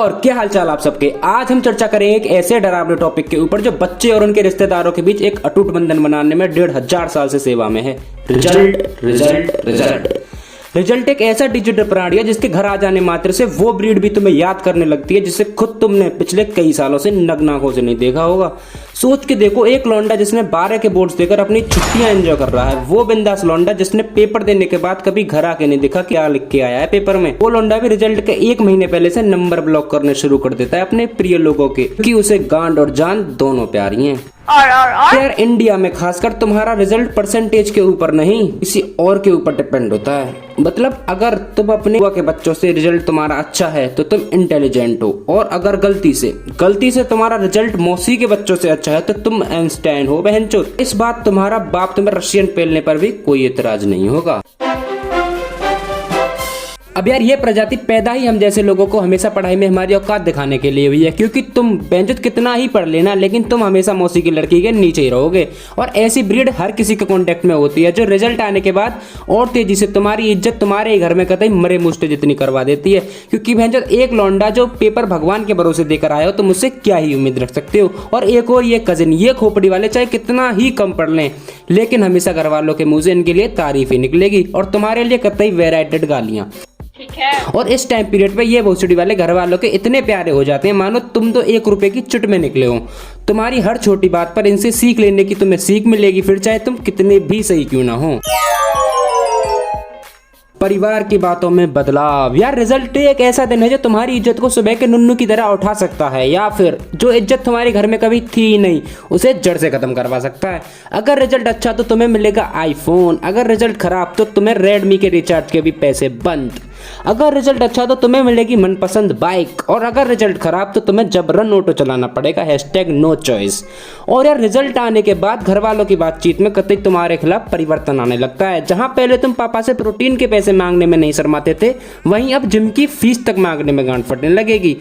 और क्या हालचाल आप सबके। आज हम चर्चा करेंगे एक ऐसे डरावने टॉपिक के ऊपर जो बच्चे और उनके रिश्तेदारों के बीच एक अटूट बंधन बनाने में 1500 साल से सेवा में है। रिजल्ट एक ऐसा डिजिटल प्राणी है जिसके घर आ जाने मात्र से वो ब्रीड भी तुम्हें याद करने लगती है जिसे खुद तुमने पिछले कई सालों से नग्न आंखों से नहीं देखा होगा। सोच के देखो, एक लौंडा जिसने 12 के बोर्ड्स देकर अपनी छुट्टियां एंजॉय कर रहा है, वो बिंदास लौंडा जिसने पेपर देने के बाद कभी घर आके नहीं देखा क्या लिख के आया है पेपर में, वो लौंडा भी रिजल्ट के 1 महीने पहले से नंबर ब्लॉक करने शुरू कर देता है अपने प्रिय लोगों के, क्योंकि उसे गांड और जान दोनों प्यारी हैं। यार इंडिया में खासकर तुम्हारा रिजल्ट परसेंटेज के ऊपर नहीं किसी और के ऊपर डिपेंड होता है। मतलब अगर तुम अपने बुआ के बच्चों से रिजल्ट तुम्हारा अच्छा है तो तुम इंटेलिजेंट हो, और अगर गलती से तुम्हारा रिजल्ट मौसी के बच्चों से अच्छा है तो तुम आइंस्टाइन हो बहनचोद। इस बात तुम्हारा बाप तुम्हें रशियन पेलने पर भी कोई एतराज नहीं होगा। अब यार ये प्रजाति पैदा ही हम जैसे लोगों को हमेशा पढ़ाई में हमारी औकात दिखाने के लिए हुई है, क्योंकि तुम बेंचत कितना ही पढ़ लेना लेकिन तुम हमेशा मौसी की लड़की के नीचे ही रहोगे। और ऐसी ब्रीड हर किसी के कांटेक्ट में होती है जो रिजल्ट आने के बाद और तेजी से तुम्हारी इज्जत तुम्हारे ही घर में कतई मरे मुष्टे जितनी करवा देती है। क्योंकि बेंचत एक लौंडा जो पेपर भगवान के भरोसे देकर आए हो तो मुझसे क्या ही उम्मीद रख सकते हो। और एक और ये कजिन, ये खोपड़ी वाले चाहे कितना ही कम पढ़ लें लेकिन हमेशा घर वालों के मुंह से इनके लिए तारीफ ही निकलेगी और तुम्हारे लिए कतई वेराइटेड गालियां। और इस टाइम पीरियड पे ये भोसड़ी वाले घर वालों के इतने प्यारे हो जाते हैं मानो तुम तो 1 रुपए की चुट में निकले हो। तुम्हारी हर छोटी बात पर इनसे सीख लेने की तुम्हें सीख मिलेगी, फिर चाहे तुम कितने भी सही क्यों ना हो। परिवार की बातों में बदलाव। यार रिजल्ट एक ऐसा दिन है जो तुम्हारी इज्जत को सुबह के नुन्नू की तरह उठा सकता है, या फिर जो इज्जत तुम्हारे घर में कभी थी ही नहीं उसे जड़ से खत्म करवा सकता है। अगर रिजल्ट अच्छा तो तुम्हें मिलेगा आईफोन, अगर रिजल्ट खराब तो तुम्हें रेडमी के रिचार्ज के भी पैसे बंद। अगर रिजल्ट अच्छा तो तुम्हें मिलेगी मनपसंद बाइक, और अगर रिजल्ट खराब तो तुम्हें जबरन ऑटो चलाना पड़ेगा, #नो चॉइस। और यार रिजल्ट आने के बाद घर वालों की बातचीत में कतई तुम्हारे खिलाफ परिवर्तन आने लगता है। जहां पहले तुम पापा से प्रोटीन के पैसे मांगने में नहीं शर्माते थे, वहीं अब जिम की फीस तक मांगने में गांठ फटने लगेगी।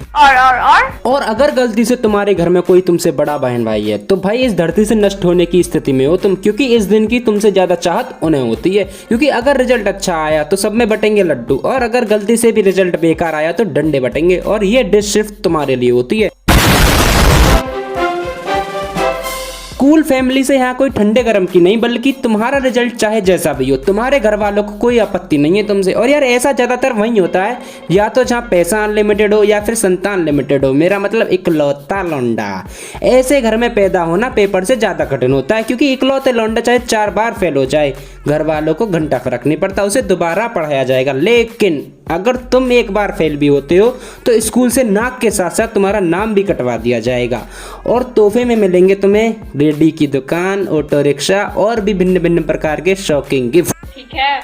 और अगर गलती से तुम्हारे घर में कोई तुमसे बड़ा बहन भाई है तो भाई इस धरती से नष्ट होने की स्थिति में हो तुम, क्योंकि इस दिन की तुमसे ज्यादा चाहत उन्हें होती है। क्योंकि अगर रिजल्ट अच्छा आया तो सब में बटेंगे लड्डू, और अगर गलती से भी रिजल्ट बेकार आया तो डंडे बटेंगे, और ये डिश सिर्फ तुम्हारे लिए होती है। कूल फैमिली से यहाँ कोई ठंडे गरम की नहीं, बल्कि तुम्हारा रिजल्ट चाहे जैसा भी हो तुम्हारे घर वालों को कोई आपत्ति नहीं है तुमसे। और यार ऐसा ज्यादातर वही होता है या तो जहाँ पैसा अनलिमिटेड हो या फिर संतान लिमिटेड हो, मेरा मतलब इकलौता लौंडा। ऐसे घर में पैदा होना पेपर से ज्यादा कठिन होता है, क्योंकि इकलौते लौंडा चाहे 4 बार फेल हो जाए घर वालों को घंटा फर्क नहीं पड़ता, उसे दोबारा पढ़ाया जाएगा। लेकिन अगर तुम एक बार फेल भी होते हो तो स्कूल से नाक के साथ साथ तुम्हारा नाम भी कटवा दिया जाएगा, और तोहफे में मिलेंगे तुम्हें रेडी की दुकान, ऑटो रिक्शा और भी भिन्न भिन्न प्रकार के शॉकिंग गिफ्ट। ठीक है।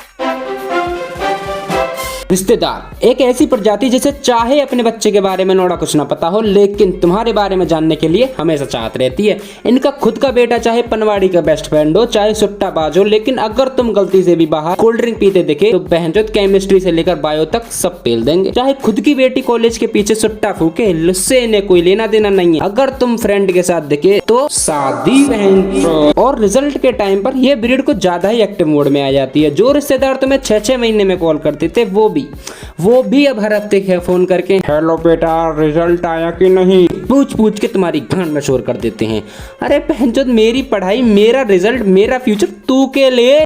रिश्तेदार एक ऐसी प्रजाति जिसे चाहे अपने बच्चे के बारे में नोड़ा कुछ ना पता हो लेकिन तुम्हारे बारे में जानने के लिए हमेशा चाहत रहती है। इनका खुद का बेटा चाहे पनवाड़ी का बेस्ट फ्रेंड हो, चाहे सुट्टाबाज हो, लेकिन अगर तुम गलती से भी बाहर कोल्ड ड्रिंक पीते दिखे तो बहनचोद केमिस्ट्री से लेकर बायो तक सब पेल देंगे। चाहे खुद की बेटी कॉलेज के पीछे सुट्टा फूके, उससे इन्हें कोई लेना देना नहीं है। अगर तुम फ्रेंड के साथ दिखे तो शादी बहन। और रिजल्ट के टाइम पर यह ब्रीड को ज्यादा ही एक्टिव मोड में आ जाती है। जो रिश्तेदार तुम्हें 6-6 महीने में कॉल करते थे वो भी अब हर हफ्ते फोन करके हेलो बेटा रिजल्ट आया कि नहीं पूछ के तुम्हारी गांड में शोर कर देते हैं। अरे बहनचोद, मेरी पढ़ाई, मेरा रिजल्ट, मेरा फ्यूचर तू के लिए।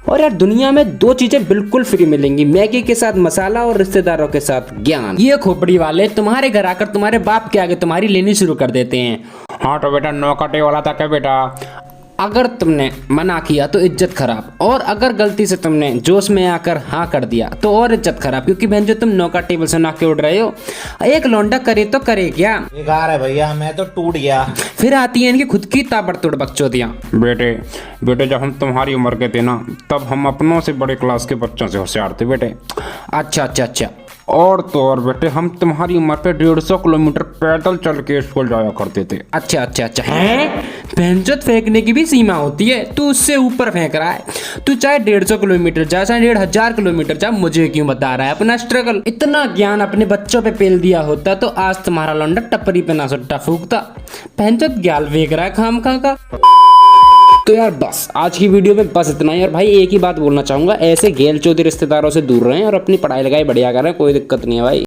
और यार दुनिया में 2 चीजें बिल्कुल फ्री मिलेंगी, मैगी के साथ मसाला और रिश्तेदारों के साथ ज्ञान। ये खोपड़ी वाले तुम्हारे घर आकर तुम्हारे बाप के आगे तुम्हारी लेनी शुरू कर देते हैं। हाँ तो बेटा 9 कटे वाला था क्या बेटा? अगर तुमने मना किया तो इज्जत खराब, और अगर गलती से तुमने जोश में आकर हाँ कर दिया तो और इज्जत खराब, क्योंकि बहन जो तुम 9 का टेबल से ना के उड़ रहे हो। एक लौंडा करे तो करे क्या, बेकार है भैया, मैं तो टूट गया। फिर आती है इनकी खुद की ताबड़तोड़ बकचोदियां। बेटे जब हम तुम्हारी उम्र के थे ना तब हम अपनों से बड़े क्लास के बच्चों से होशियार थे बेटे। अच्छा। और तो और बेटे हम तुम्हारी उम्र पे 150 किलोमीटर पैदल चल के स्कूल जाया करते थे। अच्छा हैं? भैंचोद फेंकने की भी सीमा होती है, तू उससे ऊपर फेंक रहा है। तू चाहे 150 किलोमीटर जा, चाहे 1500 किलोमीटर जा, मुझे क्यों बता रहा है अपना स्ट्रगल? इतना ज्ञान अपने बच्चों पे पेल दिया होता तो आज तुम्हारा लौंडा टपरी पे ना सुट्टा फूकता। भैंचोद ज्ञान फेंक रहा है खाम खा का। तो यार बस आज की वीडियो में बस इतना ही। और भाई एक ही बात बोलना चाहूंगा, ऐसे गेल चौधरी रिश्तेदारों से दूर रहें और अपनी पढ़ाई लगाई बढ़िया करें, कोई दिक्कत नहीं है भाई।